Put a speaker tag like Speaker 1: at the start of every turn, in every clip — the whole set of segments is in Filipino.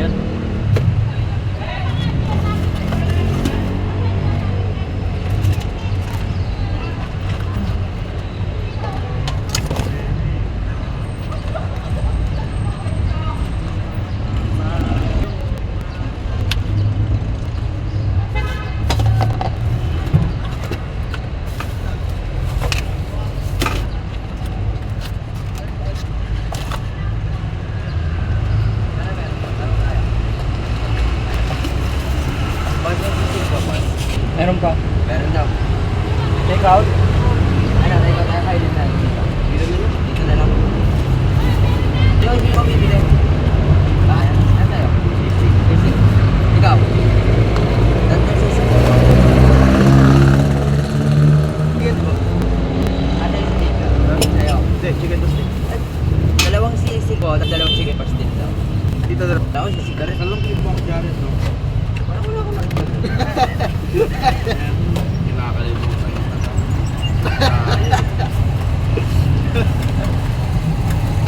Speaker 1: yan. Meron pa?
Speaker 2: Meron daw.
Speaker 1: Take out?
Speaker 2: Ano, tayo kayo din natin dito. Dito na lang. Dito, hindi ko bibili. Ano tayo? Sisig. Ikaw? Tatlong sisig. Chicken po. Ano yung steak ka? Sa'yo?
Speaker 3: Hindi, chicken to steak.
Speaker 2: Dalawang sisig ko, dalawang chicken pastil daw.
Speaker 3: Dito na lang.
Speaker 2: Tapos sisig ka rin.
Speaker 3: Alam ko yung bang Jared, no?
Speaker 2: Parang wala ko lang.
Speaker 3: Kinakalimutan yung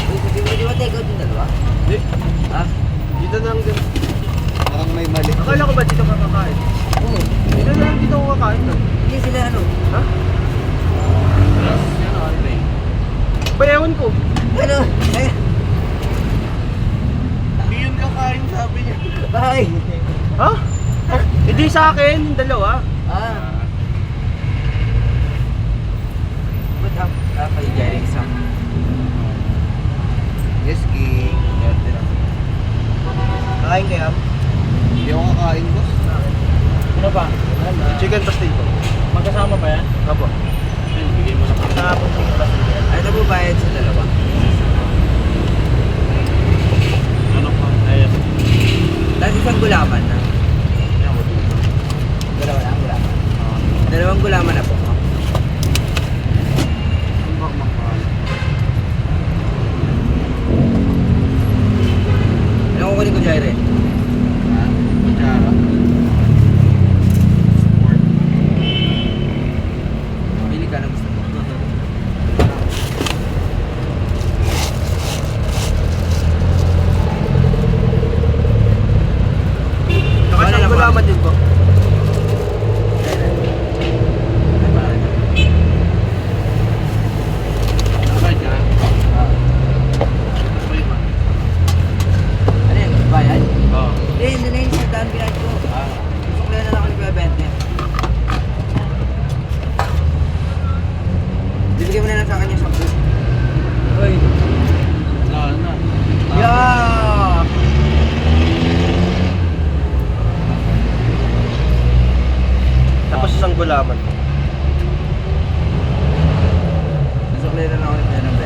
Speaker 2: Uy, sabi mo, di ba take out yung dalawa?
Speaker 3: Hindi.
Speaker 2: Ha?
Speaker 3: Dito na lang din. Parang may mali. Akala ko ba dito ka kakain?
Speaker 2: Oo.
Speaker 3: Dito na lang dito ako kakain. No?
Speaker 2: Hindi sila ano?
Speaker 3: Ha? Ba, ewan ko.
Speaker 2: Ano?
Speaker 3: Hindi yun kakain, sabi niya.
Speaker 2: Bakit?
Speaker 3: Ha? Hindi sa akin, yung dalawa.
Speaker 2: Ah. Ba't kay Jerry sa?
Speaker 3: Yes, King. Kakain kaya? Hindi ako kakain, boss.
Speaker 1: Ano pa?
Speaker 3: Chicken pastel po.
Speaker 1: Magkasama pa yan?
Speaker 3: Apo.
Speaker 1: Bigay mo na pa. Nakapon chicken pastel.
Speaker 2: Ano po bayad sa dalawa?
Speaker 1: Ano pa? Ayan.
Speaker 2: Tapos isang gulaman na. Dalawa lang, gulaman. Dalawang gulaman na po.
Speaker 3: Ang bakmakal.
Speaker 2: Ano kukunin ko, Jaire?
Speaker 3: Ha? Kutsara.
Speaker 2: Pili ka na gusto mo.
Speaker 3: Saka isang gulaman din po.
Speaker 2: Ano yan? Bayad?
Speaker 3: Oo.
Speaker 2: Hindi, hindi na yun sa daan binayad ko. Sukla na lang ako ni Kuya Bente. Bibigyan mo na lang sa kanya 10.
Speaker 1: Uy.
Speaker 3: Wala na.
Speaker 2: Yeah!
Speaker 3: Tapos isang gulaman.
Speaker 2: Sukla na lang ako ni Kuya Bente.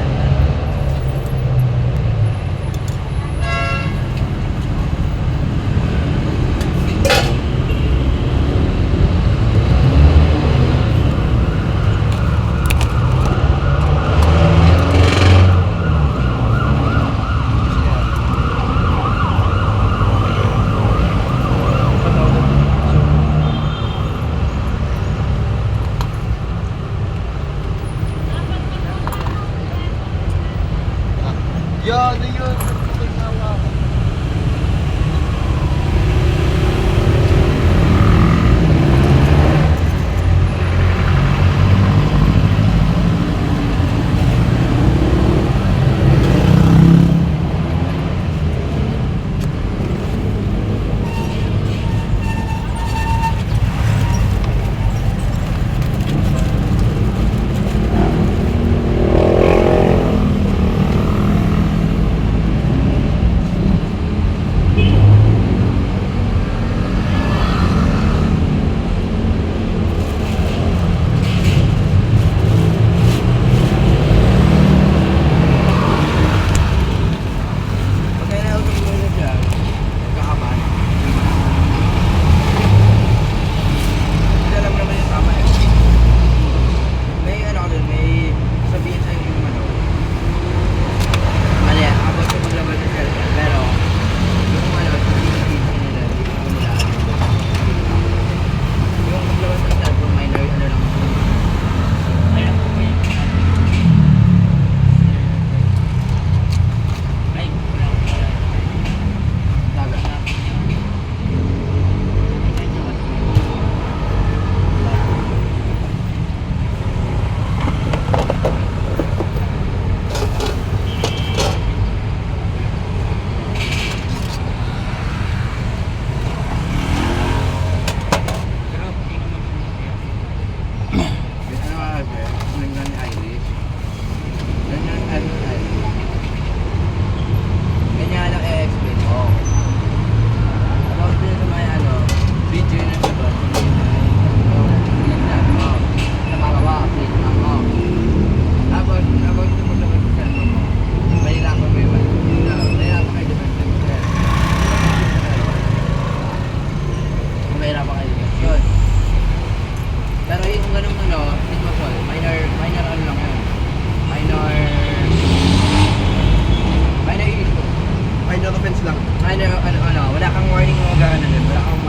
Speaker 3: ang